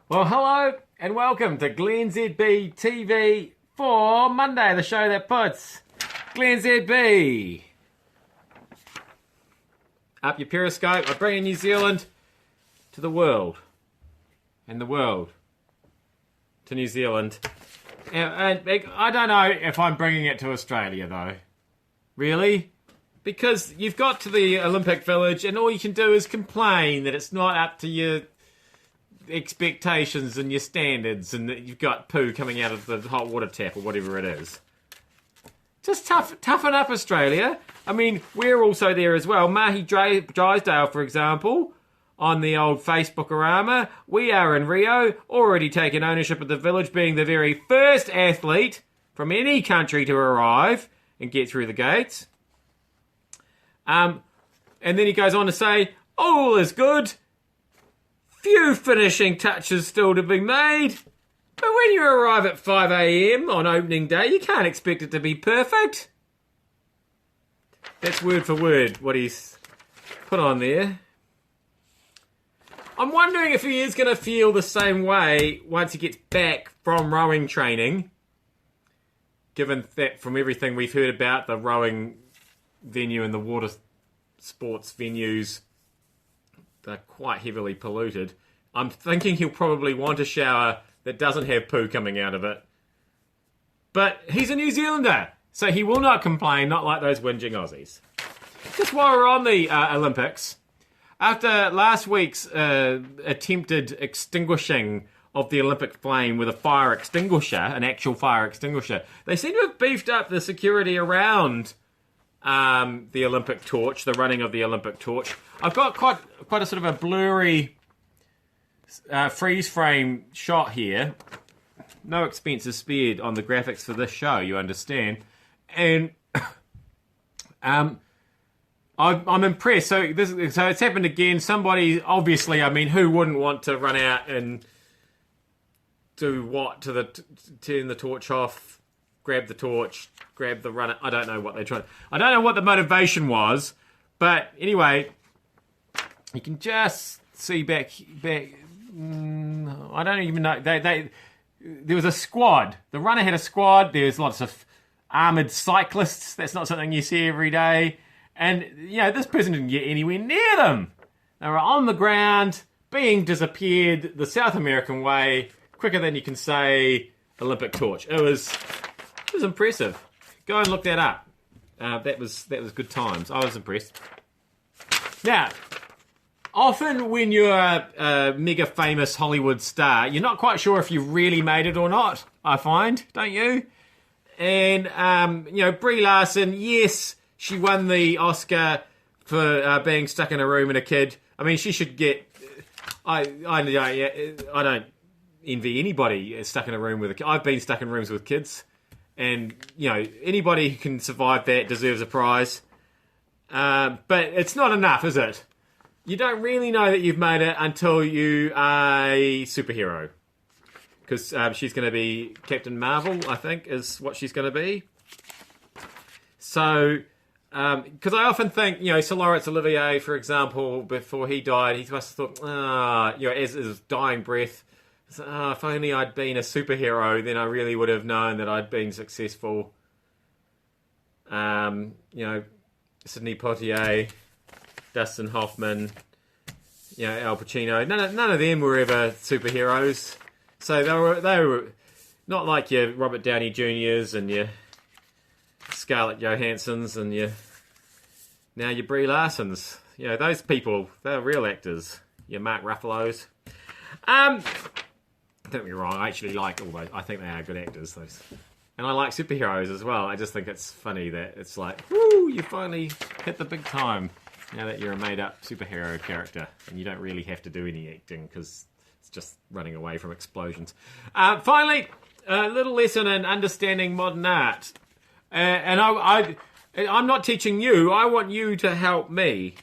Well, hello and welcome to glennzb TV for Monday, the show that puts glennzb up your Periscope. I bring New Zealand to the world, and the world to New Zealand. And I don't know if I'm bringing it to Australia, though. Really? Because you've got to the Olympic Village and all you can do is complain that it's not up to your expectations and your standards and that you've got poo coming out of the hot water tap or whatever it is. Just toughen up, Australia. I mean, we're also there as well. Mahi Drysdale, for example, on the old Facebook-orama. We are in Rio, already taking ownership of the village, being the very first athlete from any country to arrive and get through the gates. And then he goes on to say, all is good. Few finishing touches still to be made. But when you arrive at 5 a.m. on opening day, you can't expect it to be perfect. That's word for word what he's put on there. I'm wondering if he is going to feel the same way once he gets back from rowing training, given that from everything we've heard about the rowing venue and the water sports venues, they're quite heavily polluted. I'm thinking he'll probably want a shower that doesn't have poo coming out of it. But he's a New Zealander, so he will not complain, not like those whinging Aussies. Just while we're on the Olympics, after last week's attempted extinguishing of the Olympic flame with a fire extinguisher, an actual fire extinguisher, they seem to have beefed up the security around the Olympic torch, the running of the Olympic torch. I've got quite a sort of a blurry freeze frame shot here. No expense is spared on the graphics for this show, you understand. And I'm impressed. So it's happened again. Somebody, obviously, I mean, who wouldn't want to run out and do what to turn the torch off, grab the torch, grab the runner. I don't know what they're trying. I don't know what the motivation was, but anyway, you can just see back. I don't even know. There was a squad. The runner had a squad. There's lots of armoured cyclists. That's not something you see every day. And, you know, this person didn't get anywhere near them. They were on the ground, being disappeared the South American way, quicker than you can say Olympic torch. It was impressive. Go and look that up. That was good times. I was impressed. Now, often when you're a mega famous Hollywood star, you're not quite sure if you really made it or not, I find, don't you? And, Brie Larson, yes, she won the Oscar for being stuck in a room with a kid. I mean, she should get... I don't envy anybody stuck in a room with a kid. I've been stuck in rooms with kids. And, you know, anybody who can survive that deserves a prize. But it's not enough, is it? You don't really know that you've made it until you are a superhero. Because she's going to be Captain Marvel, I think, is what she's going to be. So, because I often think, you know, Sir Laurence Olivier, for example, before he died, he must have thought, as his dying breath, if only I'd been a superhero, then I really would have known that I'd been successful. Sidney Poitier, Dustin Hoffman, Al Pacino. None of them were ever superheroes. So they were not like your Robert Downey Jr.'s and your Scarlett Johanssons and your Brie Larsons. You know, those people, they're real actors. Your Mark Ruffalo's. Don't get me wrong, I actually like all those. I think they are good actors, those. And I like superheroes as well. I just think it's funny that it's like, woo, you finally hit the big time now that you're a made-up superhero character and you don't really have to do any acting because it's just running away from explosions. Finally, a little lesson in understanding modern art. And I'm not teaching you. I want you to help me.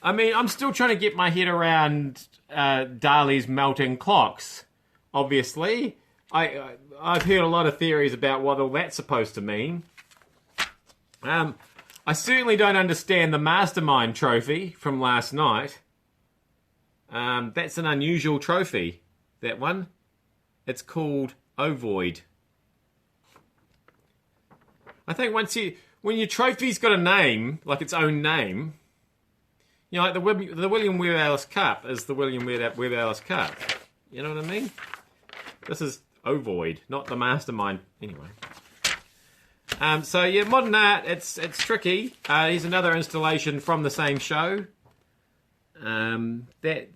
I mean, I'm still trying to get my head around Dali's melting clocks, obviously. I've heard a lot of theories about what all that's supposed to mean. I certainly don't understand the Mastermind trophy from last night. That's an unusual trophy. that one. It's called ovoid. I think when your trophy's got a name, like its own name, you know, like the William Webb Ellis Cup is the William Webb Ellis Cup. You know what I mean? This is ovoid, not the mastermind. Anyway. So yeah, modern art, it's tricky. Here's another installation from the same show. That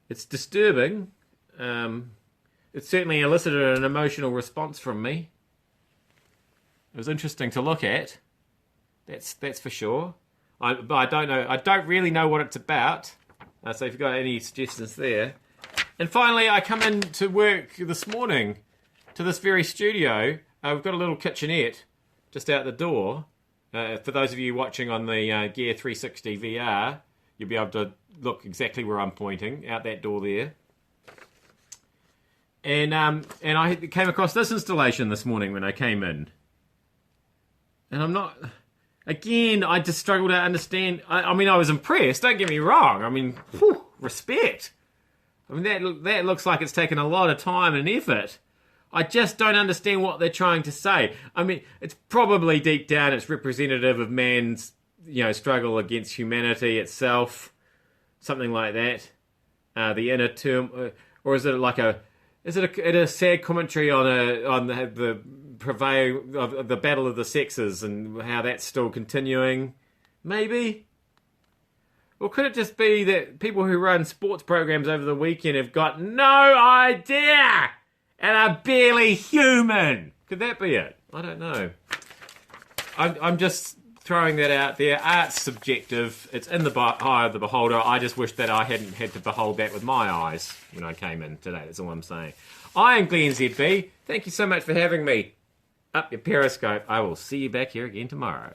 it's disturbing. It certainly elicited an emotional response from me. It was interesting to look at. That's for sure. But I don't know. I don't really know what it's about. So if you've got any suggestions there. And finally, I come in to work this morning to this very studio. We've got a little kitchenette just out the door. For those of you watching on the Gear 360 VR, you'll be able to look exactly where I'm pointing, out that door there. And I came across this installation this morning when I came in. And I'm not... Again, I just struggle to understand... I mean, I was impressed, don't get me wrong. I mean, whew, respect. I mean, that looks like it's taken a lot of time and effort. I just don't understand what they're trying to say. I mean, it's probably deep down it's representative of man's, you know, struggle against humanity itself, something like that. The inner term, or is it like a sad commentary on the prevail of the battle of the sexes and how that's still continuing? Maybe. Or could it just be that people who run sports programs over the weekend have got no idea and are barely human? Could that be it? I don't know. I'm just throwing that out there. Art's subjective. It's in the eye of the beholder. I just wish that I hadn't had to behold that with my eyes when I came in today. That's all I'm saying. I am glennzb. Thank you so much for having me. Up your Periscope. I will see you back here again tomorrow.